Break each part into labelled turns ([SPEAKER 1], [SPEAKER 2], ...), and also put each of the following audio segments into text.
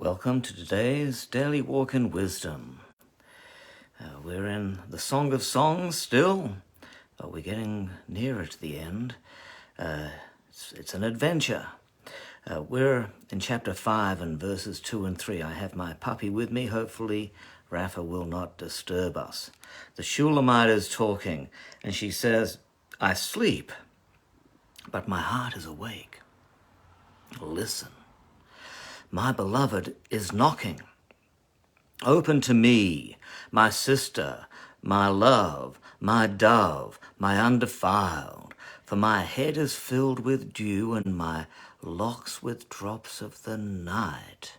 [SPEAKER 1] Welcome to today's Daily Walk in Wisdom. We're in the Song of Songs still, but we're getting nearer to the end. It's an adventure. We're in chapter 5 and verses 2 and 3. I have my puppy with me. Hopefully, Rafa will not disturb us. The Shulamite is talking, and she says, "I sleep, but my heart is awake. Listen. My beloved is knocking. Open to me, my sister, my love, my dove, my undefiled, for my head is filled with dew and my locks with drops of the night."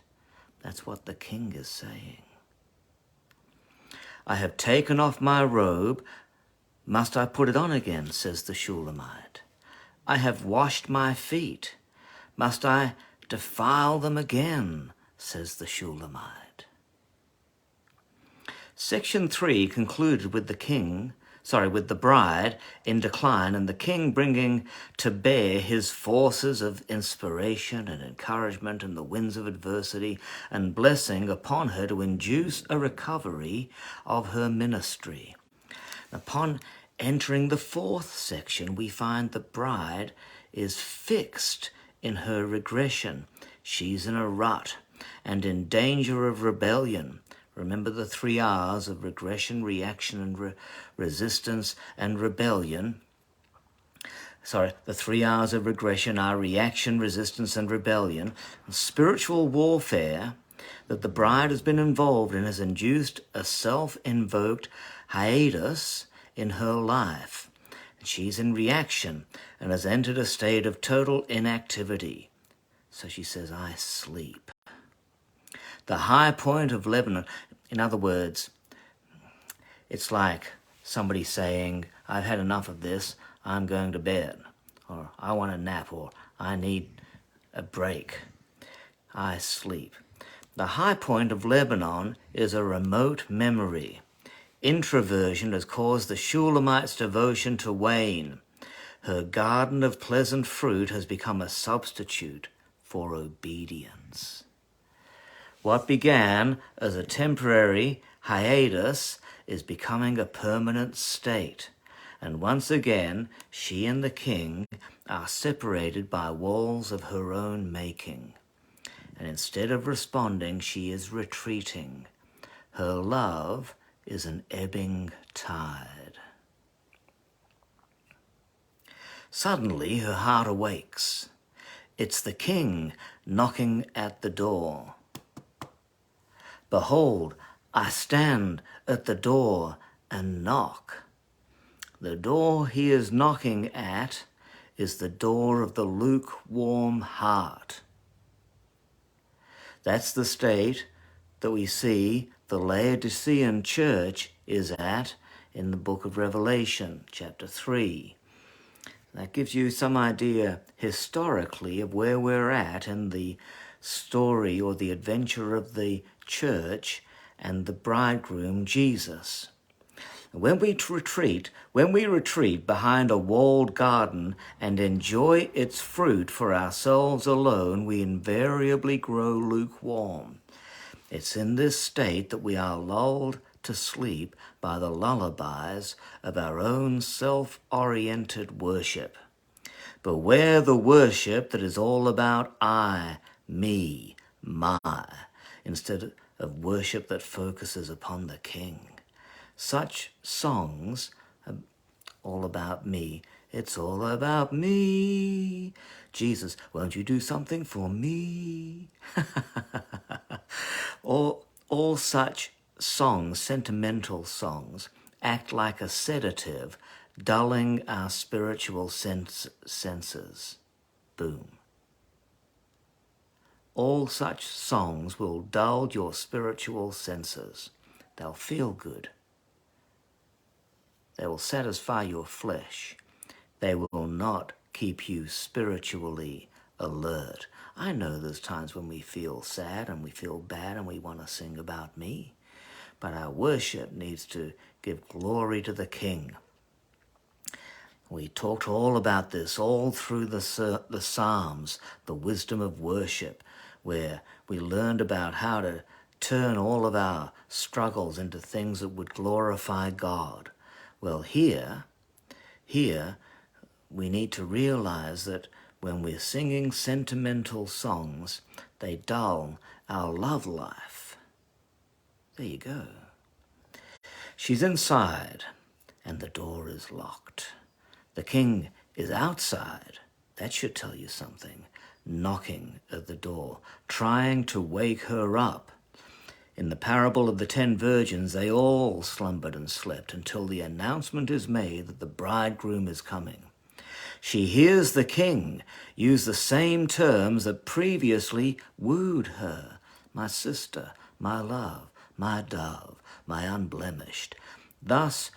[SPEAKER 1] That's what the king is saying. "I have taken off my robe. Must I put it on again?" says the Shulamite. "I have washed my feet. Must I defile them again?" says the Shulamite. Section 3 concluded with the bride in decline and the king bringing to bear his forces of inspiration and encouragement and the winds of adversity and blessing upon her to induce a recovery of her ministry. Upon entering the 4th section, we find the bride is fixed in her regression. She's in a rut and in danger of rebellion. Remember the 3 R's of regression, reaction, and resistance and rebellion. The 3 R's of regression are reaction, resistance, and rebellion. Spiritual warfare that the bride has been involved in has induced a self-invoked hiatus in her life. She's in reaction and has entered a state of total inactivity. So she says, "I sleep." The high point of Lebanon, in other words, it's like somebody saying, "I've had enough of this, I'm going to bed," or "I want a nap," or "I need a break." I sleep. The high point of Lebanon is a remote memory. Introversion has caused the Shulamite's devotion to wane. Her garden of pleasant fruit has become a substitute for obedience. What began as a temporary hiatus is becoming a permanent state. And once again, she and the king are separated by walls of her own making. And instead of responding, she is retreating. Her love is an ebbing tide. Suddenly, her heart awakes. It's the king knocking at the door. "Behold, I stand at the door and knock." The door he is knocking at is the door of the lukewarm heart. That's the state that we see the Laodicean church is at in the book of Revelation, chapter 3. That gives you some idea historically of where we're at in the story or the adventure of the church and the bridegroom, Jesus. When we retreat behind a walled garden and enjoy its fruit for ourselves alone, we invariably grow lukewarm. It's in this state that we are lulled to sleep by the lullabies of our own self-oriented worship. Beware the worship that is all about I, me, my, instead of worship that focuses upon the King. Such songs are all about me. It's all about me. Jesus, won't you do something for me? All such songs, sentimental songs, act like a sedative, dulling our spiritual senses. Boom. All such songs will dull your spiritual senses. They'll feel good. They will satisfy your flesh. They will not keep you spiritually alert. I know there's times when we feel sad and we feel bad and we want to sing about me, but our worship needs to give glory to the King. We talked all about this all through the Psalms, the wisdom of worship. where we learned about how to turn all of our struggles into things that would glorify God. Well, here, we need to realize that when we're singing sentimental songs, they dull our love life. There you go. She's inside, and the door is locked. The king is outside. That should tell you something. Knocking at the door, trying to wake her up. In the parable of the 10 virgins, they all slumbered and slept until the announcement is made that the bridegroom is coming. She hears the king use the same terms that previously wooed her. My sister, my love, my dove, my unblemished. Thus,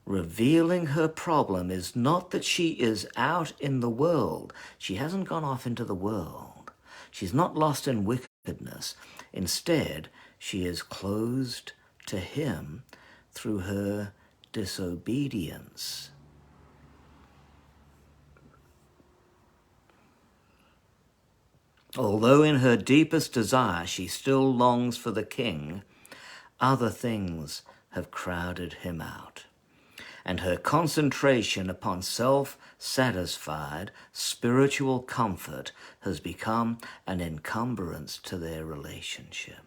[SPEAKER 1] revealing her problem is not that she is out in the world. She hasn't gone off into the world. She's not lost in wickedness. Instead, she is closed to him through her disobedience. Although in her deepest desire she still longs for the king, other things have crowded him out. And her concentration upon self-satisfied spiritual comfort has become an encumbrance to their relationship.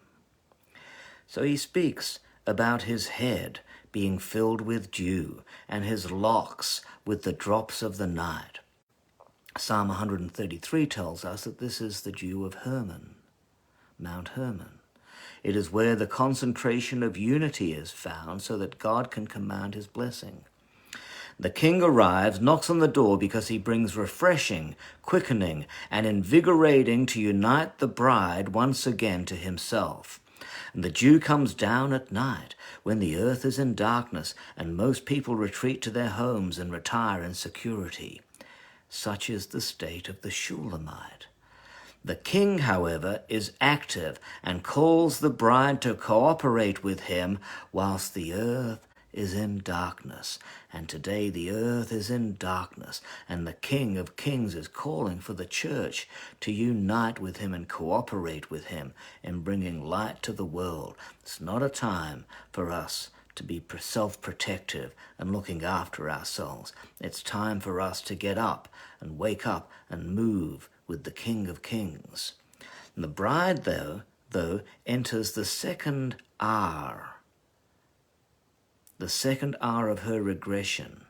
[SPEAKER 1] So he speaks about his head being filled with dew and his locks with the drops of the night. Psalm 133 tells us that this is the dew of Hermon, Mount Hermon. It is where the concentration of unity is found so that God can command his blessing. The king arrives, knocks on the door because he brings refreshing, quickening, and invigorating to unite the bride once again to himself. And the dew comes down at night when the earth is in darkness and most people retreat to their homes and retire in security. Such is the state of the Shulamite. The king, however, is active and calls the bride to cooperate with him whilst the earth is in darkness. And today the earth is in darkness, and the King of Kings is calling for the church to unite with him and cooperate with him in bringing light to the world. It's not a time for us to be self-protective and looking after ourselves. It's time for us to get up and wake up and move with the King of Kings. And the bride, though, enters the second hour. The second hour of her regression.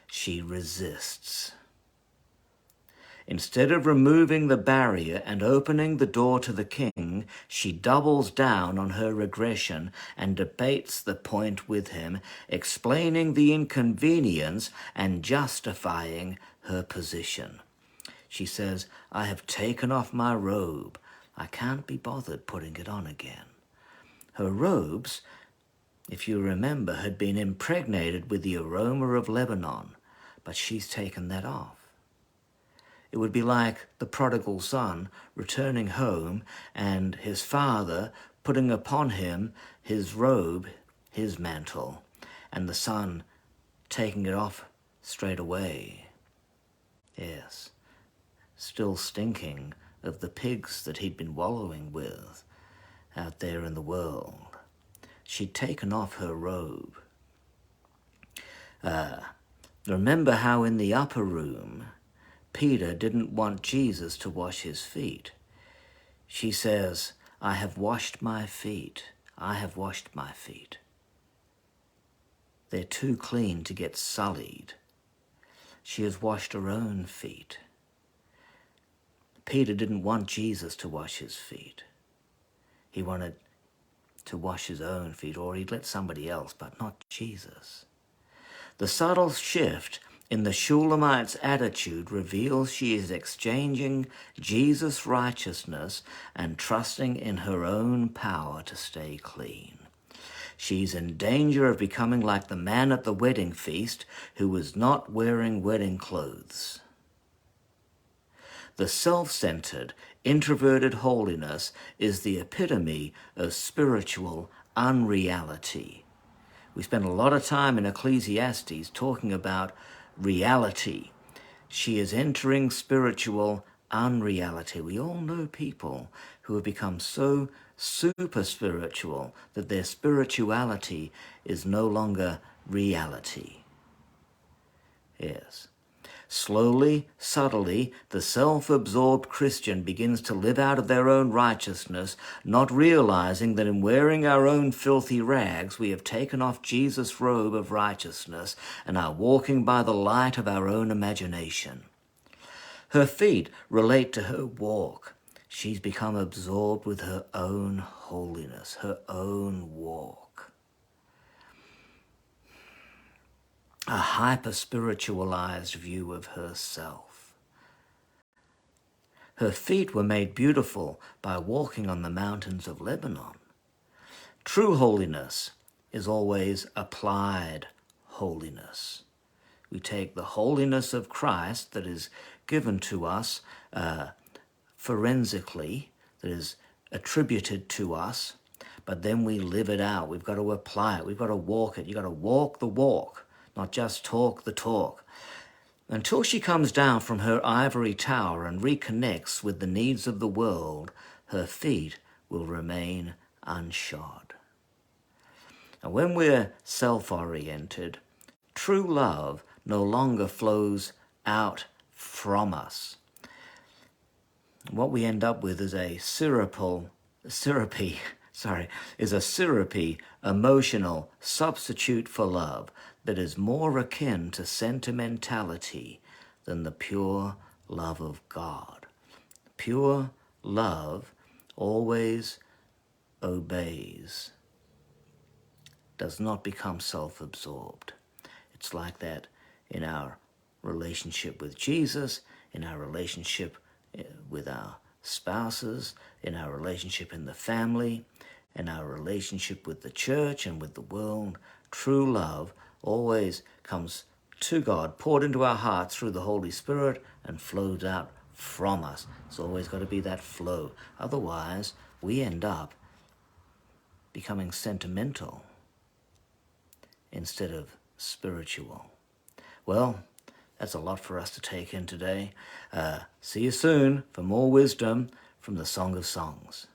[SPEAKER 1] She resists. Instead of removing the barrier and opening the door to the king, she doubles down on her regression and debates the point with him, explaining the inconvenience and justifying her position. She says, I have taken off my robe. I can't be bothered putting it on again. Her robes, if you remember, had been impregnated with the aroma of Lebanon, but she's taken that off. It would be like the prodigal son returning home and his father putting upon him his robe, his mantle, and the son taking it off straight away. Yes, still stinking of the pigs that he'd been wallowing with out there in the world. She'd taken off her robe. Remember how in the upper room, Peter didn't want Jesus to wash his feet. She says, I have washed my feet. I have washed my feet. They're too clean to get sullied. She has washed her own feet. Peter didn't want Jesus to wash his feet. He wanted to wash his own feet, or he'd let somebody else, but not Jesus. The subtle shift in the Shulamite's attitude reveals she is exchanging Jesus' righteousness and trusting in her own power to stay clean. She's in danger of becoming like the man at the wedding feast who was not wearing wedding clothes. The self-centered, introverted holiness is the epitome of spiritual unreality. We spend a lot of time in Ecclesiastes talking about reality. She is entering spiritual unreality. We all know people who have become so super spiritual that their spirituality is no longer reality. Yes. Slowly, subtly, the self-absorbed Christian begins to live out of their own righteousness, not realizing that in wearing our own filthy rags, we have taken off Jesus' robe of righteousness and are walking by the light of our own imagination. Her feet relate to her walk. She's become absorbed with her own holiness, her own walk. A hyper-spiritualized view of herself. Her feet were made beautiful by walking on the mountains of Lebanon. True holiness is always applied holiness. We take the holiness of Christ that is given to us forensically, that is attributed to us, but then we live it out. We've got to apply it. We've got to walk it. You've got to walk the walk, not just talk the talk. Until she comes down from her ivory tower and reconnects with the needs of the world, her feet will remain unshod. And when we're self-oriented, true love no longer flows out from us. What we end up with is a syrupy, emotional substitute for love that is more akin to sentimentality than the pure love of God. Pure love always obeys, does not become self-absorbed. It's like that in our relationship with Jesus, in our relationship with our spouses, in our relationship in the family, in our relationship with the church and with the world. True love always comes to God, poured into our hearts through the Holy Spirit and flows out from us. It's always got to be that flow. Otherwise, we end up becoming sentimental instead of spiritual. Well, that's a lot for us to take in today. See you soon for more wisdom from the Song of Songs.